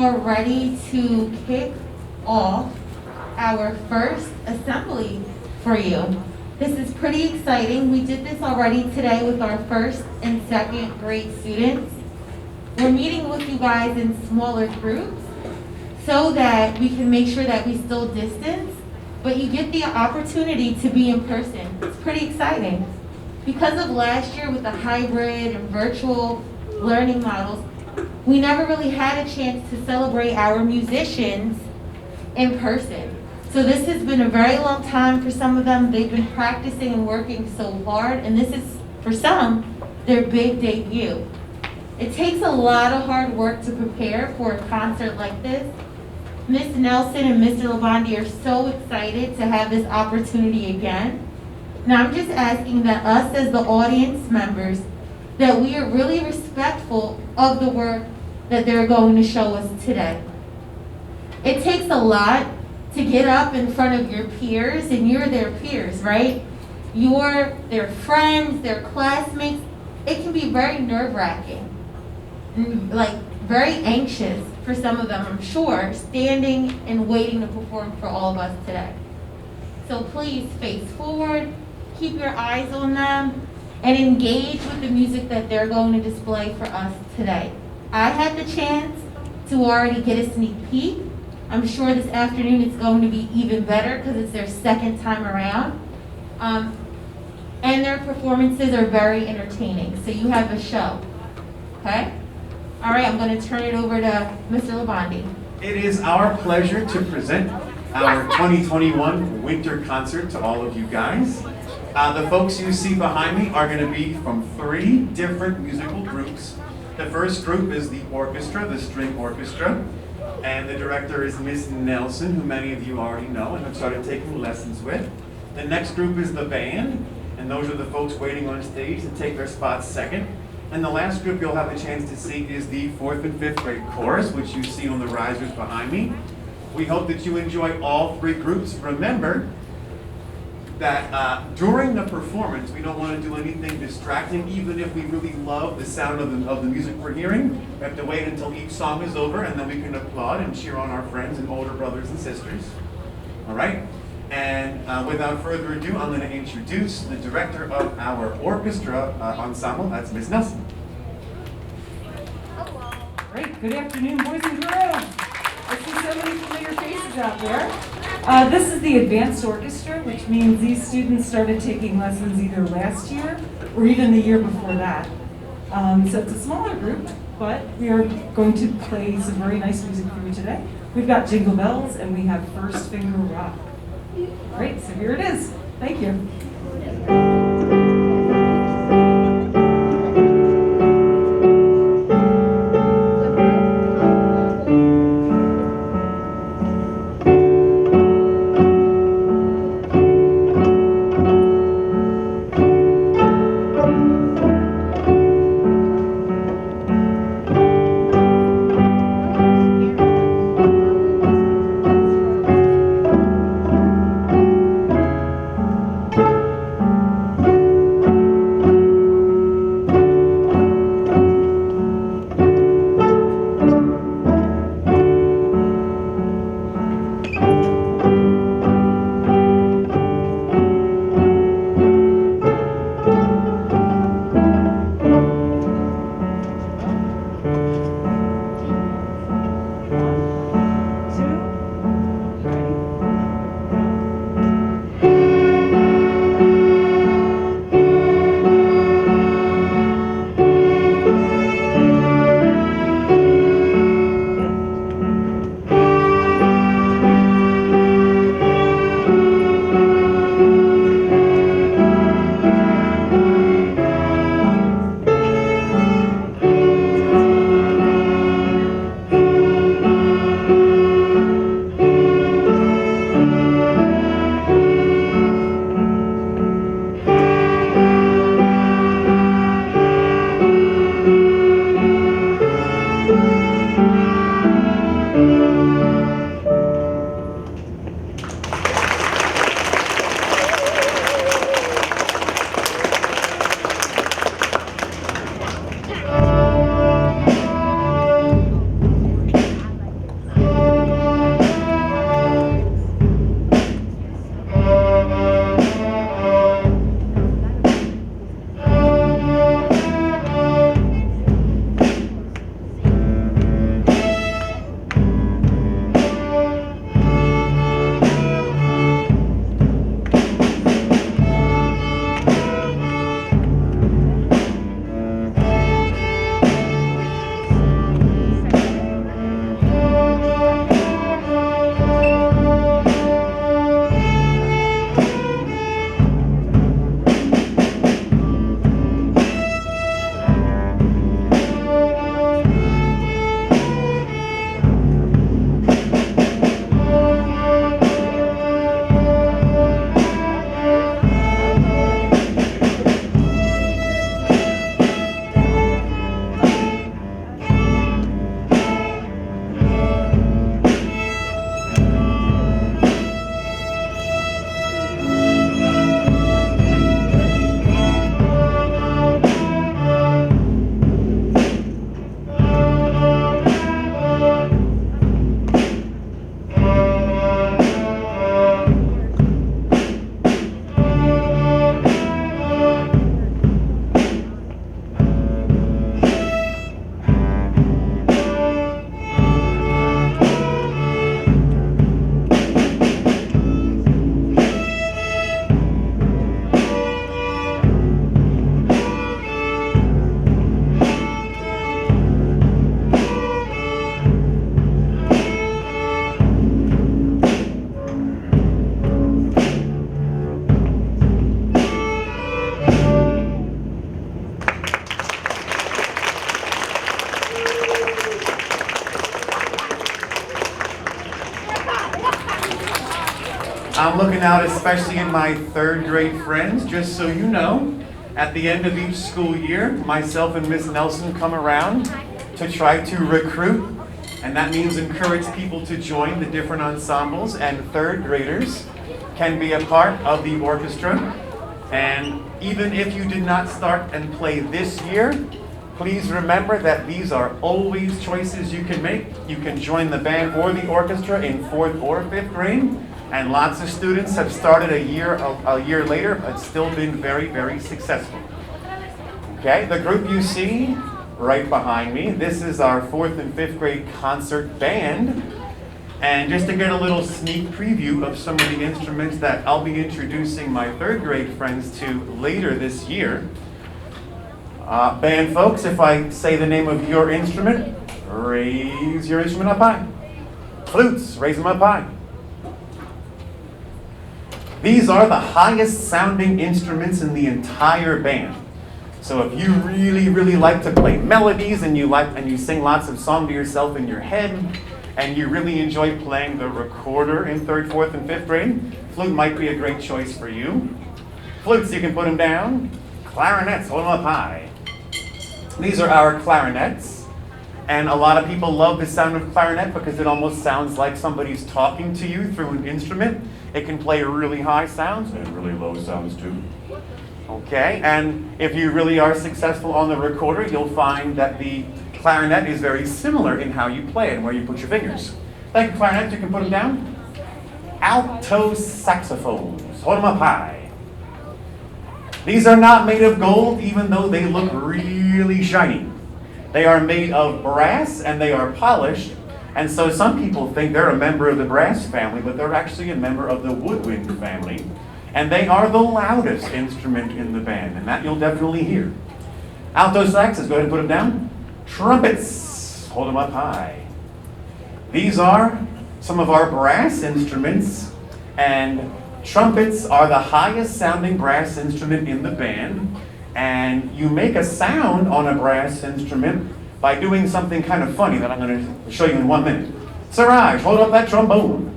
are ready to kick off our first assembly for you. This is pretty exciting. We did this already today with our first and second grade students. We're meeting with you guys in smaller groups so that we can make sure that we still distance, but you get the opportunity to be in person. It's pretty exciting. Because of last year with the hybrid and virtual learning models, we never really had a chance to celebrate our musicians in person. So this has been a very long time for some of them. They've been practicing and working so hard, and this is, for some, their big debut. It takes a lot of hard work to prepare for a concert like this. Miss Nelson and Mr. Labonte are so excited to have this opportunity again. Now I'm just asking that us as the audience members, that we are really respectful of the work that they're going to show us today. It takes a lot to get up in front of your peers, and you're their peers, right? You're their friends, their classmates. It can be very nerve-wracking, like very anxious for some of them, I'm sure, standing and waiting to perform for all of us today. So please face forward, keep your eyes on them, and engage with the music that they're going to display for us today. I had the chance to already get a sneak peek. I'm sure this afternoon it's going to be even better because it's their second time around. And their performances are very entertaining, so you have a show, okay? All right, I'm going to turn it over to Mr. Labonte. It is our pleasure to present our 2021 winter concert to all of you guys. The folks you see behind me are going to be from 3 different musical groups. The first group is the orchestra, the string orchestra, and the director is Miss Nelson, who many of you already know and have started taking lessons with. The next group is the band, and those are the folks waiting on stage to take their spots second. And the last group you'll have a chance to see is the 4th and 5th grade chorus, which you see on the risers behind me. We hope that you enjoy all 3 groups. Remember that during the performance, we don't want to do anything distracting, even if we really love the sound of the music we're hearing. We have to wait until each song is over, and then we can applaud and cheer on our friends and older brothers and sisters. All right? And without further ado, I'm going to introduce the director of our orchestra ensemble. That's Miss Nelson. Hello. Great. Good afternoon, boys and girls. I see so many familiar faces out there. This is the advanced orchestra, which means these students started taking lessons either last year or even the year before that. So it's a smaller group, but we are going to play some very nice music for you today. We've got Jingle Bells and we have First Finger Rock. Great, so here it is. Thank you. I'm looking out especially at my third grade friends, just so you know. At the end of each school year, myself and Miss Nelson come around to try to recruit, and that means encourage people to join the different ensembles, and third graders can be a part of the orchestra. And even if you did not start and play this year, please remember that these are always choices you can make. You can join the band or the orchestra in 4th or 5th grade. And lots of students have started a year later, but still been very, very successful. Okay, the group you see right behind me, this is our 4th and 5th grade concert band. And just to get a little sneak preview of some of the instruments that I'll be introducing my 3rd grade friends to later this year. Band folks, if I say the name of your instrument, raise your instrument up high. Flutes, raise them up high. These are the highest sounding instruments in the entire band. So if you really, really like to play melodies and you sing lots of songs to yourself in your head, and you really enjoy playing the recorder in 3rd, 4th, and 5th grade, flute might be a great choice for you. Flutes, you can put them down. Clarinets, hold them up high. These are our clarinets. And a lot of people love the sound of clarinet because it almost sounds like somebody's talking to you through an instrument. It can play really high sounds and really low sounds too. Okay, and if you really are successful on the recorder, you'll find that the clarinet is very similar in how you play it and where you put your fingers. Like a clarinet, you can put them down. Alto saxophones, hold them up high. These are not made of gold, even though they look really shiny. They are made of brass and they are polished, and so some people think they're a member of the brass family, but they're actually a member of the woodwind family. And they are the loudest instrument in the band, and that you'll definitely hear. Alto saxes, go ahead and put them down. Trumpets, hold them up high. These are some of our brass instruments, and trumpets are the highest sounding brass instrument in the band. And you make a sound on a brass instrument by doing something kind of funny that I'm going to show you in 1 minute. Siraj, hold up that trombone.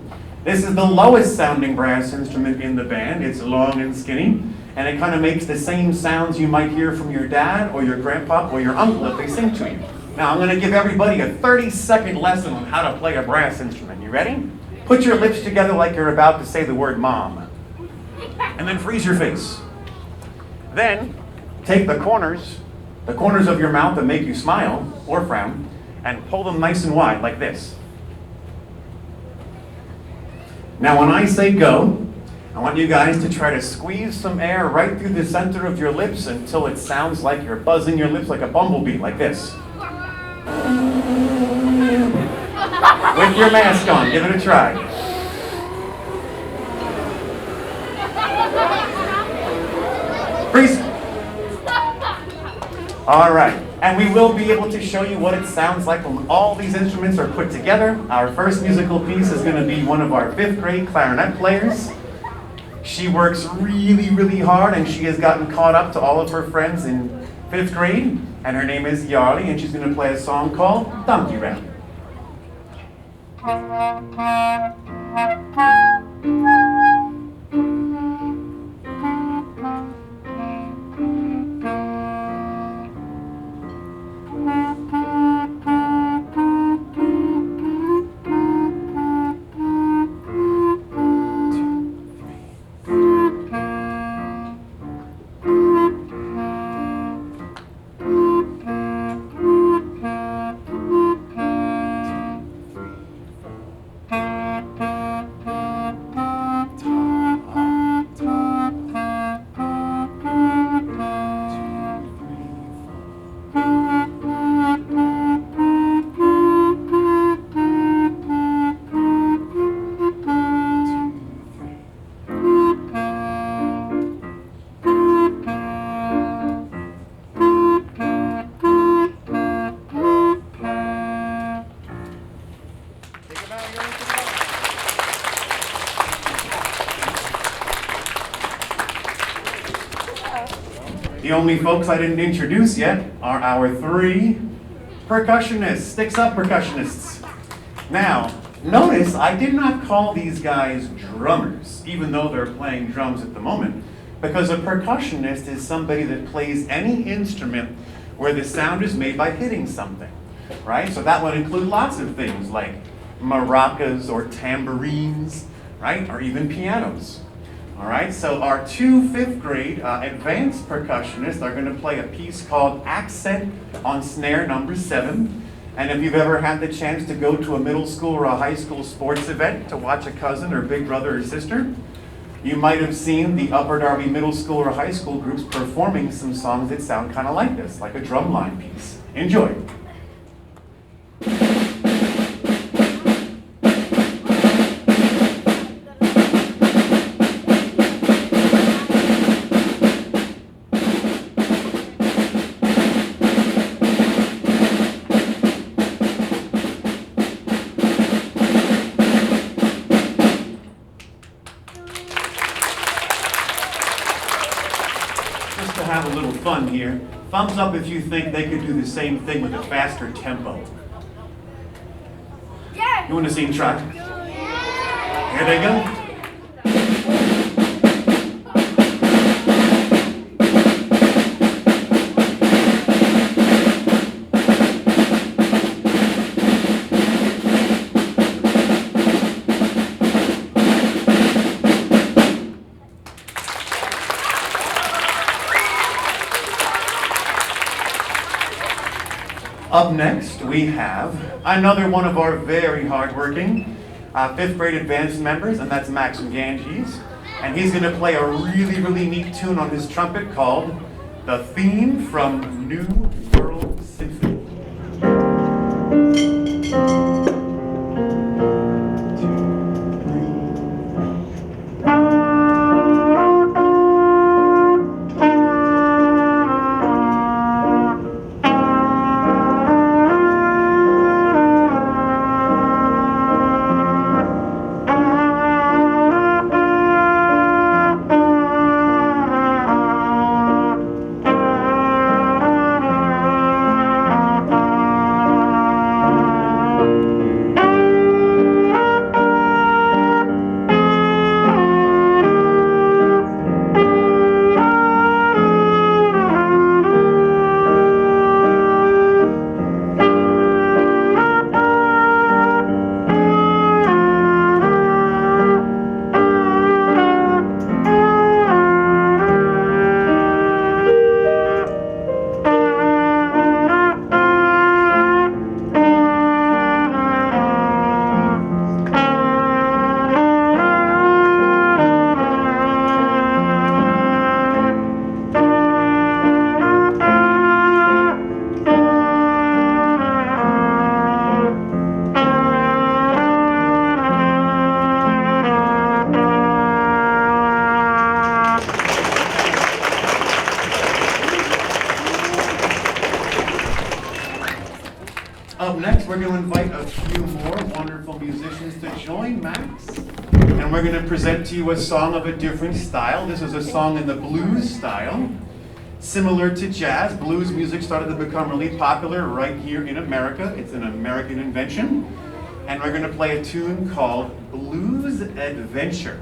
This is the lowest sounding brass instrument in the band. It's long and skinny, and it kind of makes the same sounds you might hear from your dad or your grandpa or your uncle if they sing to you. Now I'm going to give everybody a 30-second lesson on how to play a brass instrument. You ready? Put your lips together like you're about to say the word mom. And then freeze your face. Then take the corners of your mouth that make you smile or frown, and pull them nice and wide like this. Now when I say go, I want you guys to try to squeeze some air right through the center of your lips until it sounds like you're buzzing your lips like a bumblebee, like this. With your mask on, give it a try. Freeze. All right, and we will be able to show you what it sounds like when all these instruments are put together. Our first musical piece is going to be one of our 5th grade clarinet players. She works really, really hard, and she has gotten caught up to all of her friends in 5th grade, and her name is Yarly, and she's going to play a song called Donkey Round. The only folks I didn't introduce yet are our 3 percussionists, sticks up percussionists. Now, Notice I did not call these guys drummers, even though they're playing drums at the moment, because a percussionist is somebody that plays any instrument where the sound is made by hitting something, right? So that would include lots of things like maracas or tambourines, right? Or even pianos. All right, so our two fifth grade advanced percussionists are going to play a piece called Accent on Snare number 7. And if you've ever had the chance to go to a middle school or a high school sports event to watch a cousin or big brother or sister, you might have seen the Upper Darby Middle School or high school groups performing some songs that sound kind of like this, like a drumline piece. Enjoy. To have a little fun here, thumbs up if you think they could do the same thing with a faster tempo. Yeah. You want to see them try? Yeah. Here they go. Up next, we have another one of our very hardworking fifth grade advanced members, and that's Max Ganges. And he's going to play a really, really neat tune on his trumpet called The Theme from New World Symphony. Up next, we're going to invite a few more wonderful musicians to join Max. And we're going to present to you a song of a different style. This is a song in the blues style. Similar to jazz, blues music started to become really popular right here in America. It's an American invention. And we're going to play a tune called Blues Adventure.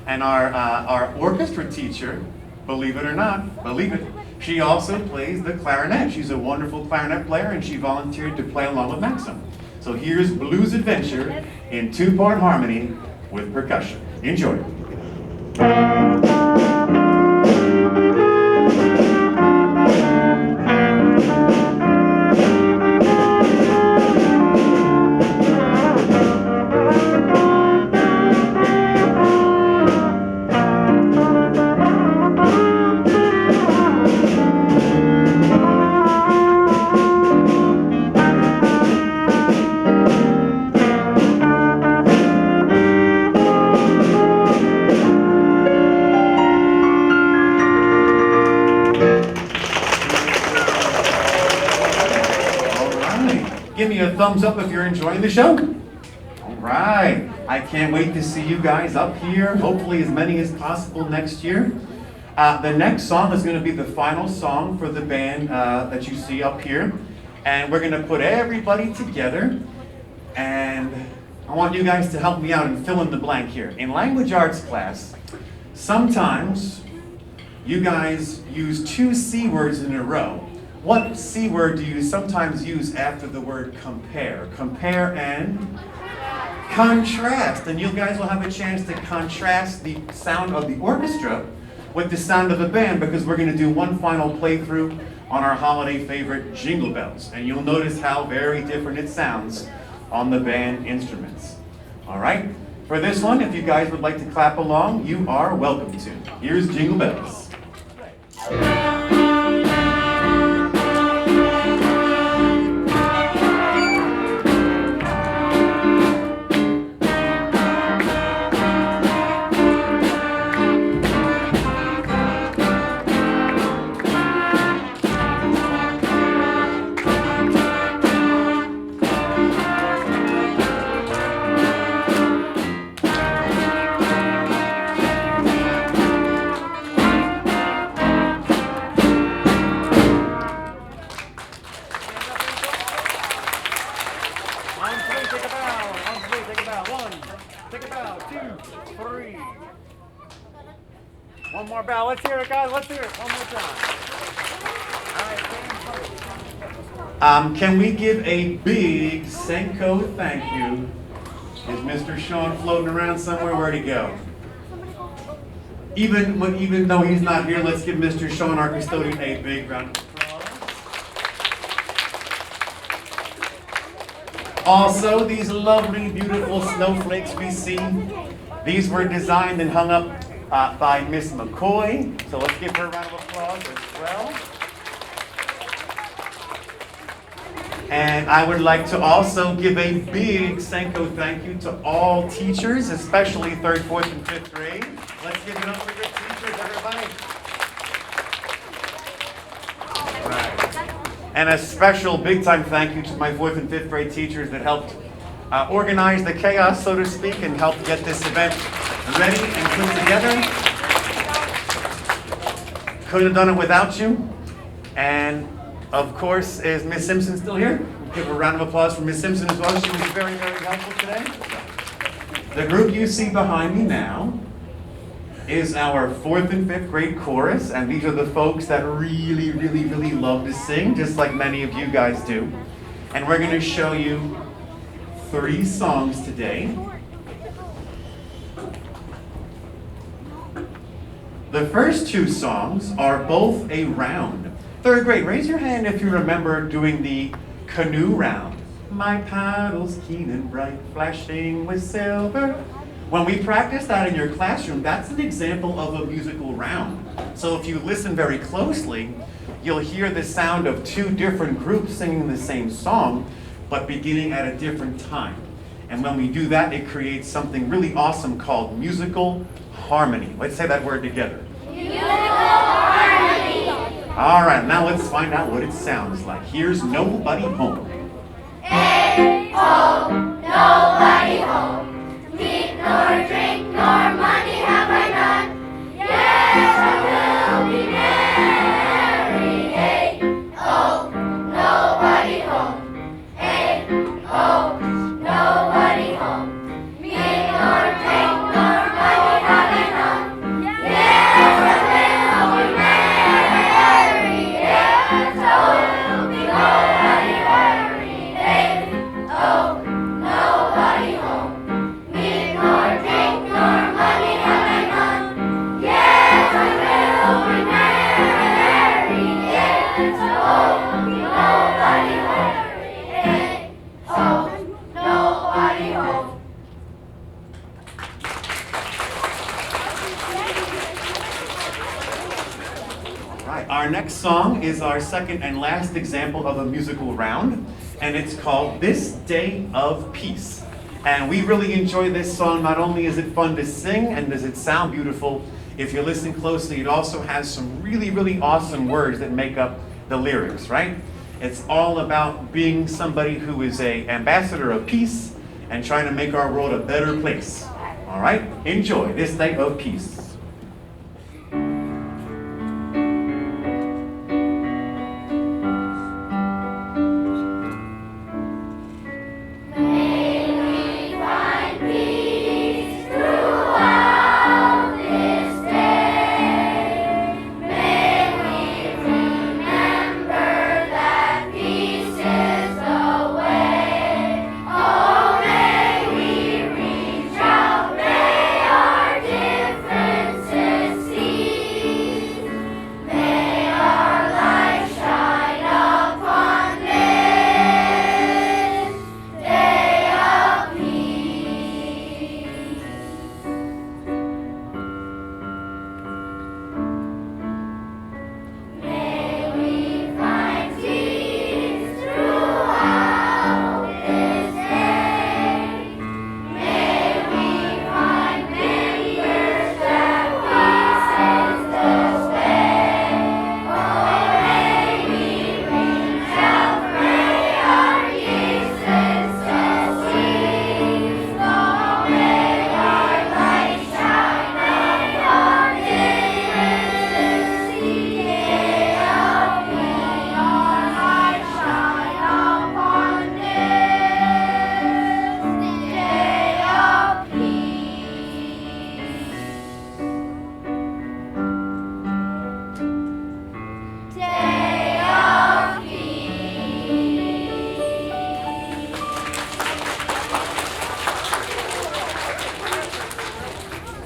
And our orchestra teacher, believe it or not, believe it, she also plays the clarinet. She's a wonderful clarinet player, and she volunteered to play along with Maxim. So here's Blues Adventure in two-part harmony with percussion. Enjoy. Give me a thumbs up if you're enjoying the show. All right. I can't wait to see you guys up here, hopefully as many as possible next year. The next song is going to be the final song for the band that you see up here. And we're going to put everybody together. And I want you guys to help me out and fill in the blank here. In language arts class, sometimes you guys use two C words in a row. What C word do you sometimes use after the word compare? Compare and contrast. And you guys will have a chance to contrast the sound of the orchestra with the sound of the band, because we're going to do one final playthrough on our holiday favorite, Jingle Bells. And you'll notice how very different it sounds on the band instruments. All right? For this one, if you guys would like to clap along, you are welcome to. Here's Jingle Bells. One more bow. Let's hear it, guys. Let's hear it one more time. All right, can we give a big Senkow thank you? Is Mr. Sean floating around somewhere? Where'd he go? Even though he's not here, let's give Mr. Sean, our custodian, a big round of applause. Also, these lovely, beautiful snowflakes we see, these were designed and hung up by Miss McCoy. So let's give her a round of applause as well. And I would like to also give a big Senkow thank you to all teachers, especially 3rd, 4th, and 5th grade. Let's give it up for your teachers, everybody. Right. And a special big time thank you to my 4th and 5th grade teachers that helped organize the chaos, so to speak, and helped get this event ready and put together. Couldn't have done it without you. And of course, is Miss Simpson still here? We'll give a round of applause for Miss Simpson as well. She was very, very helpful today. The group you see behind me now is our 4th and 5th grade chorus, and these are the folks that really, really, really love to sing, just like many of you guys do. And we're going to show you 3 songs today. The first 2 songs are both a round. 3rd grade, raise your hand if you remember doing the canoe round. My paddle's keen and bright, flashing with silver. When we practice that in your classroom, that's an example of a musical round. So if you listen very closely, you'll hear the sound of 2 different groups singing the same song, but beginning at a different time. And when we do that, it creates something really awesome called musical harmony. Let's say that word together. Musical harmony. All right, now let's find out what it sounds like. Here's Nobody Home. Hey, ho, nobody home. Meat nor drink nor money have I none. Yes, I will be merry. Hey, oh, nobody home. Hey, oh, nobody home. Meat nor drink nor money have I none. Yes, I will be merry. Yes, I will be nobody merry. Hey, oh, nobody home. Meat nor drink nor money have I none. Yes, I will be merry. Yes, oh, nobody merry. Hey, oh, nobody home. Right, our next song is our second and last example of a musical round, and it's called This Day of Peace. And we really enjoy this song. Not only is it fun to sing and does it sound beautiful, if you listen closely, it also has some really, really awesome words that make up the lyrics, right? It's all about being somebody who is an ambassador of peace and trying to make our world a better place. All right, enjoy This Day of Peace. May we find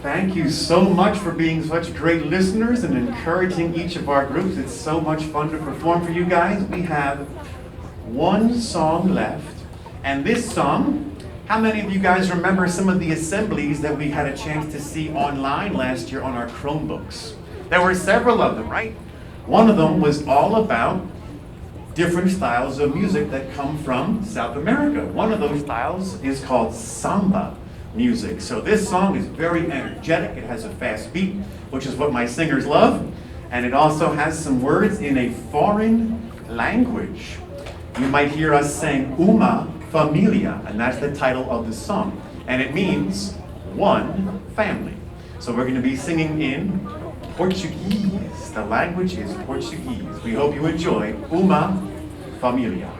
Thank you so much for being such great listeners and encouraging each of our groups. It's so much fun to perform for you guys. We have one song left. And this song, how many of you guys remember some of the assemblies that we had a chance to see online last year on our Chromebooks? There were several of them, right? One of them was all about different styles of music that come from South America. One of those styles is called Samba music. So this song is very energetic. It has a fast beat, which is what my singers love. And it also has some words in a foreign language. You might hear us saying Uma Familia, and that's the title of the song. And it means one family. So we're going to be singing in Portuguese. The language is Portuguese. We hope you enjoy Uma Familia.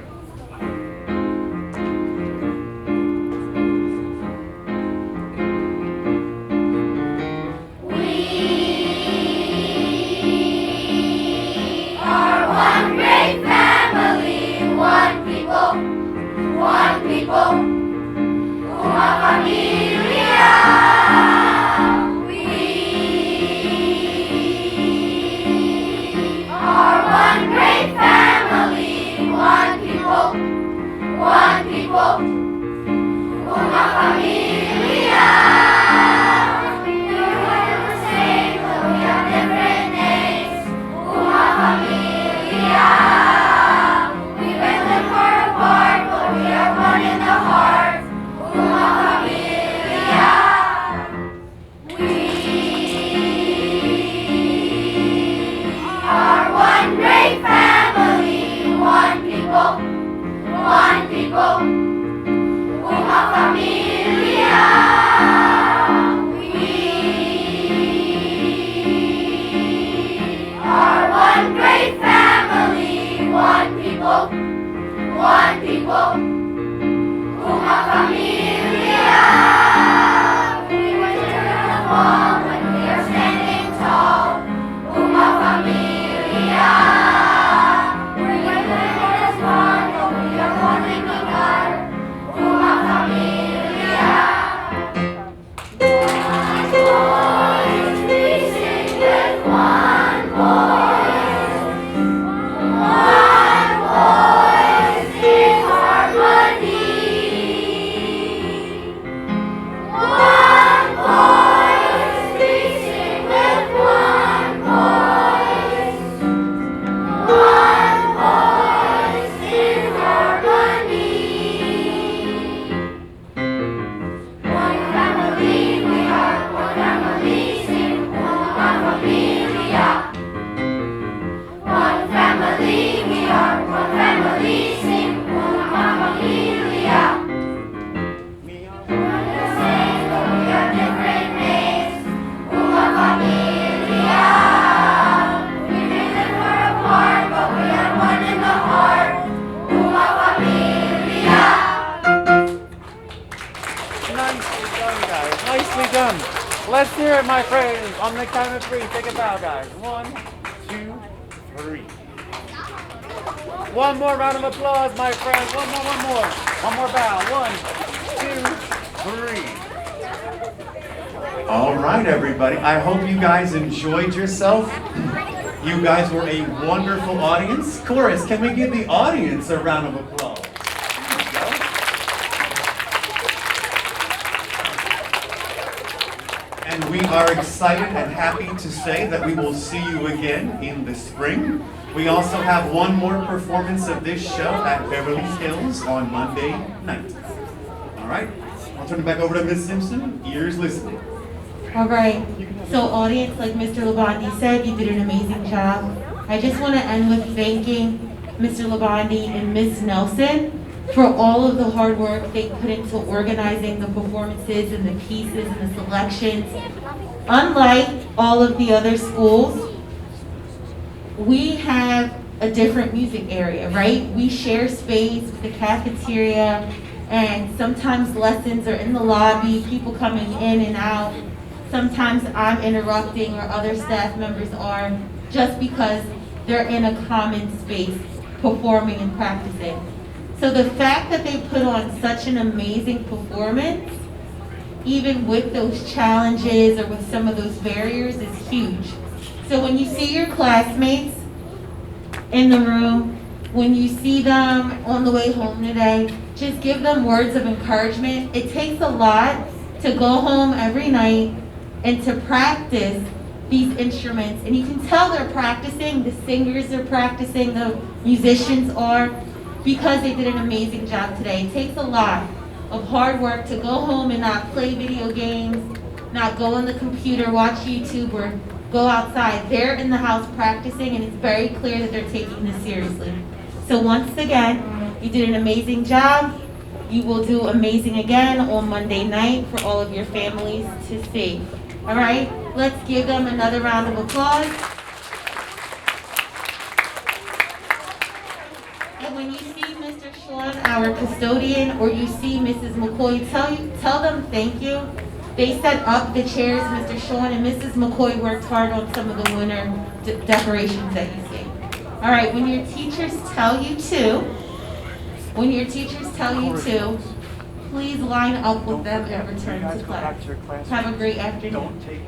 Let's hear it, my friends. On the count of three, take a bow, guys. 1, 2, 3. One more round of applause, my friends. One more. One more bow. 1, 2, 3. All right, everybody. I hope you guys enjoyed yourself. You guys were a wonderful audience. Chorus, can we give the audience a round of applause? And we are excited and happy to say that we will see you again in the spring. We also have one more performance of this show at Beverly Hills on Monday night. All right, I'll turn it back over to Ms. Simpson. Ears listening. All right, so audience, like Mr. Labonte said, you did an amazing job. I just want to end with thanking Mr. Labonte and Ms. Nelson for all of the hard work they put into organizing the performances and the pieces and the selections. Unlike all of the other schools, we have a different music area, right? We share space with the cafeteria, and sometimes lessons are in the lobby, people coming in and out. Sometimes I'm interrupting or other staff members are, just because they're in a common space performing and practicing. So the fact that they put on such an amazing performance even with those challenges or with some of those barriers, is huge. So when you see your classmates in the room, when you see them on the way home today, just give them words of encouragement. It takes a lot to go home every night and to practice these instruments. And you can tell they're practicing, the singers are practicing, the musicians are, because they did an amazing job today. It takes a lot of hard work to go home and not play video games, not go on the computer, watch YouTube, or go outside. They're in the house practicing, and it's very clear that they're taking this seriously. So once again, you did an amazing job. You will do amazing again on Monday night for all of your families to see. All right, let's give them another round of applause. And when you see Mr. Sean, our custodian, or you see Mrs. McCoy, tell them thank you. They set up the chairs, Mr. Sean and Mrs. McCoy worked hard on some of the winter decorations that you see. All right, when your teachers tell you to, please line up with them and return to class. Have a great afternoon. Don't take